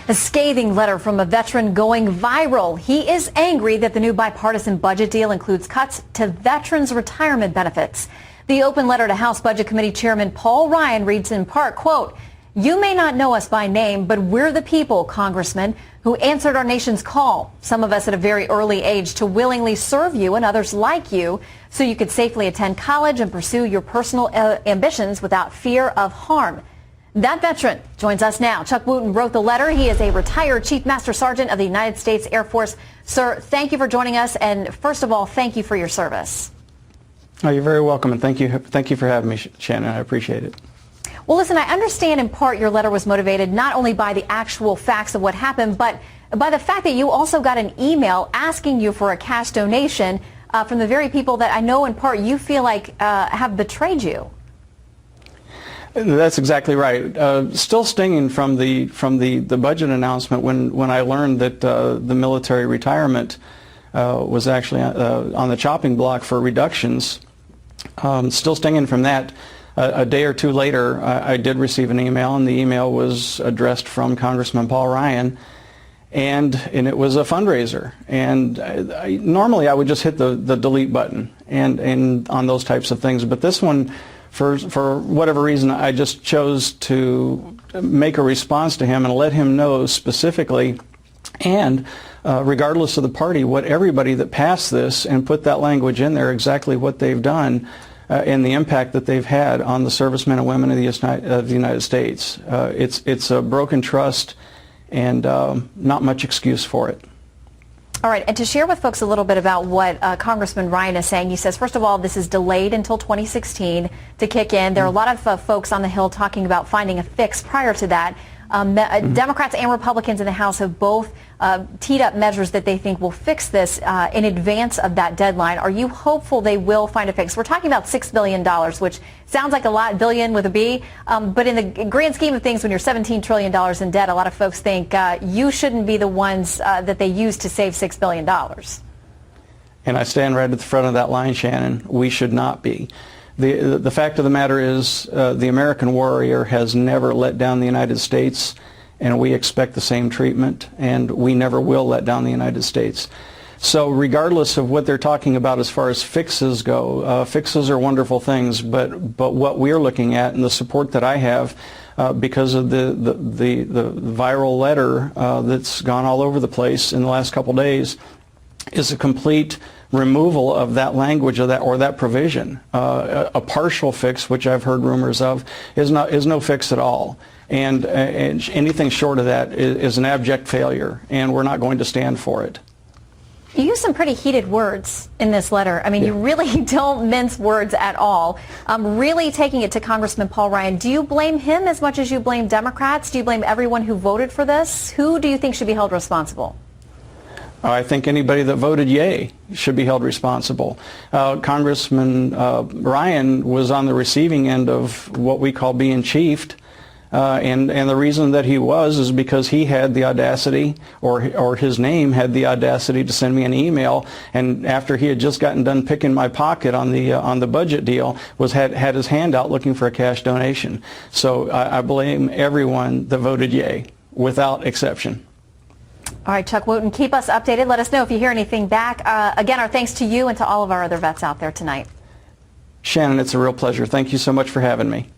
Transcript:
A scathing letter from a veteran going viral. He is angry that the new bipartisan budget deal includes cuts to veterans' retirement benefits. The open letter to House Budget Committee Chairman Paul Ryan reads in part, quote, "You may not know us by name, but we're the people, Congressman, who answered our nation's call, some of us at a very early age, to willingly serve you and others like you so you could safely attend college and pursue your personal ambitions without fear of harm." That veteran joins us now. Chuck Wooten wrote the letter. He is a retired Chief Master Sergeant of the United States Air Force. Sir, thank you for joining us. And first of all, thank you for your service. Oh, you're very welcome. And thank you for having me, Shannon. I appreciate it. Well, listen, I understand in part your letter was motivated not only by the actual facts of what happened, but by the fact that you also got an email asking you for a cash donation from the very people that I know in part you feel like have betrayed you. That's exactly right. Still stinging from the budget announcement when I learned that the military retirement was actually on the chopping block for reductions. Still stinging from that. A day or two later, I did receive an email, and the email was addressed from Congressman Paul Ryan, and it was a fundraiser. And normally I would just hit the delete button and on those types of things, but this one, for whatever reason, I just chose to make a response to him and let him know specifically, and regardless of the party, what everybody that passed this and put that language in there, exactly what they've done and the impact that they've had on the servicemen and women of the United States. It's a broken trust and not much excuse for it. All right, and to share with folks a little bit about what Congressman Ryan is saying, he says, first of all, this is delayed until 2016 to kick in. There are a lot of folks on the Hill talking about finding a fix prior to that. Democrats and Republicans in the House have both teed up measures that they think will fix this in advance of that deadline. Are you hopeful they will find a fix? We're talking about $6 billion, which sounds like a lot, billion with a B, but in the grand scheme of things, when you're $17 trillion in debt, a lot of folks think you shouldn't be the ones that they use to save $6 billion. And I stand right at the front of that line, Shannon. We should not be. The fact of the matter is the American warrior has never let down the United States, and we expect the same treatment, and we never will let down the United States. So regardless of what they're talking about as far as fixes go, fixes are wonderful things, but what we're looking at and the support that I have because of the viral letter that's gone all over the place in the last couple days is a complete removal of that language or that provision. A partial fix, which I've heard rumors of, is no fix at all. And anything short of that is an abject failure, and we're not going to stand for it. You use some pretty heated words in this letter. I mean, yeah. You really don't mince words at all. Really taking it to Congressman Paul Ryan, do you blame him as much as you blame Democrats? Do you blame everyone who voted for this? Who do you think should be held responsible? I think anybody that voted yay should be held responsible. Congressman Ryan was on the receiving end of what we call being chiefed, and the reason that he was is because he had the audacity, or his name had the audacity, to send me an email, and after he had just gotten done picking my pocket on the budget deal, had his hand out looking for a cash donation. So I blame everyone that voted yay, without exception. All right, Chuck Wooten, keep us updated. Let us know if you hear anything back. Again, our thanks to you and to all of our other vets out there tonight. Shannon, it's a real pleasure. Thank you so much for having me.